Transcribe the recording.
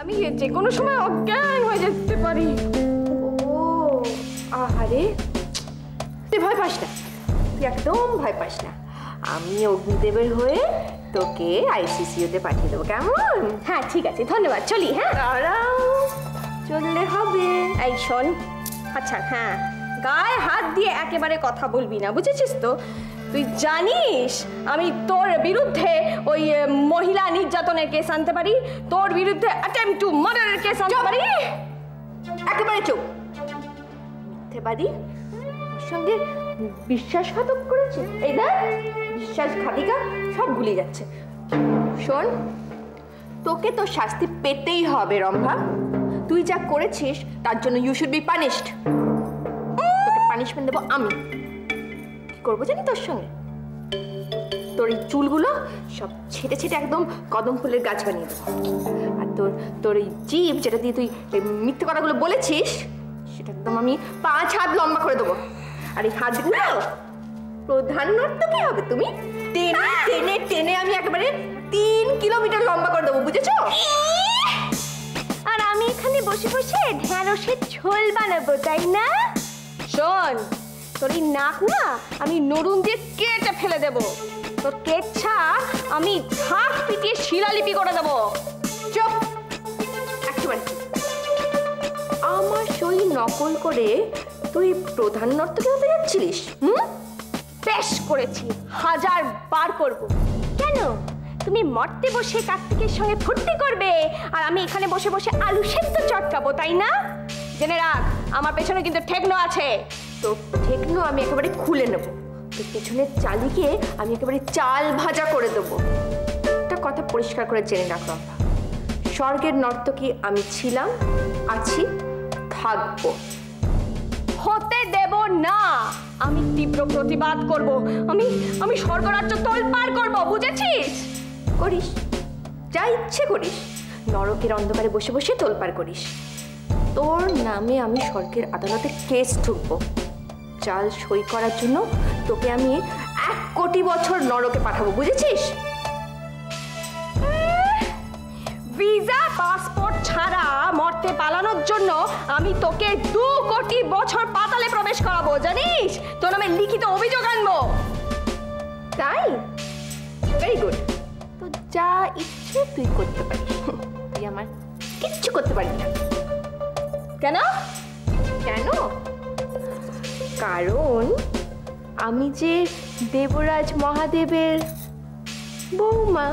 আমি যে কোনো সময় অজ্ঞান হয়ে যেতে পারি। ও আহারে, তুই ভয় পাস না, তুই একদম ভয় পাস না। আমি অগ্নিদেবের হয়ে তোকে আইসিসিউতে পাঠিয়ে দেবো, কেমন? হ্যাঁ ঠিক আছে, ধন্যবাদ, চলি। হ্যাঁ দাঁড়াও, চললে হবে। এই শোন, আচ্ছা হ্যাঁ, গায়ে হাত দিয়ে একেবারে কথা বলবি না, বুঝেছিস তো? তুই জানিস আমি তোর বিরুদ্ধে ওই মহিলা নির্যাতনের কেস আনতে পারি, তোর বিরুদ্ধে অ্যাটেম্পট টু মার্ডারের কেস আনতে পারি। একেবারে চুপ। মিথ্যেবাদী, ওর সঙ্গে বিশ্বাসঘাতক করেছে, এই দেখ বিশ্বাসঘাতিকা সব ভুলে যাচ্ছে। শোন, তোকে তো শাস্তি পেতেই হবে রম্ভা। তুই যা করেছিস তার জন্য ইউ শুড বি পানিশড। তোকে পানিশমেন্ট দেবো আমি। কি করবো জানি তোর সঙ্গে? তোর এই চুলগুলো সব ছেটে ছেটে একদম কদম ফুলের গাছ বানিয়ে দেবো। আর তোর এই জিভ যেটা দিয়ে তুই মিথ্যে কথাগুলো বলেছিস সেটা একদম আমি 5 হাত লম্বা করে দেবো। আর এই হাতগুলো প্রধান নর্তকী হবে তুমি। টেনে টেনে টেনে আমি একেবারে 3 কিলোমিটার লম্বা করে দেবো, বুঝেছো? আর আমি এখানে বসে বসে ঢেঁড়সের ঝোল বানাবো, তাই না? শোন, তোর এই নাক না আমি নরুন দিয়ে কেটে ফেলে দেবো। তোর কেচ্ছা আমি ঘাট পিটিয়ে শিলালিপি করে দেবো। চুপ, একেবারে আমার সই নকল করে তুই প্রধান নর্তকী হতে যাচ্ছিলিস? বেশ করেছি, 1000 বার করবো। কেন? তুমি মরতে বসে কার্তিকের সঙ্গে ফুর্তি করবে আর আমি এখানে বসে বসে আলু সেদ্ধ চটকাবো, তাই না? জেনে রাখ, আমার পেছনে কিন্তু ঠেকনো আছে। তো ঠেকনো আমি একেবারে খুলে নেব। তোর পেছনের চালিকে আমি একেবারে চাল ভাজা করে দেবো। একটা কথা পরিষ্কার করে জেনে রাখ রম্ভা, স্বর্গের নর্তকী আমি ছিলাম, আছি, থাকবো। হতে দেব না। আমি তীব্র প্রতিবাদ করব। আমি স্বর্গরাজ্য তোলপাড় করব, বুঝেছিস? করিস, যা ইচ্ছে করিস। নরকের অন্ধকারে বসে বসে তোলপাড় করিস। তোর নামে আমি স্বর্গের আদালতে কেস ঠুকবো। চাল সই করার জন্য তোকে আমি 1 কোটি বছর নরকে পাঠাবো, বুঝেছিস? ভিসা পাসপোর্ট ছাড়া মরতে পালানোর জন্য আমি তোকে 2 কোটি বছর পাতালে প্রবেশ করাবো, জানিস? তোর নামে লিখিত অভিযোগ আনবো। তাই? Very good. তো যা ইচ্ছে তুই করতে পারিস, তুই আমার কিচ্ছু করতে পারবি না। কেন? কেন? কারণ আমি যে দেবরাজ মহাদেবের বৌমা।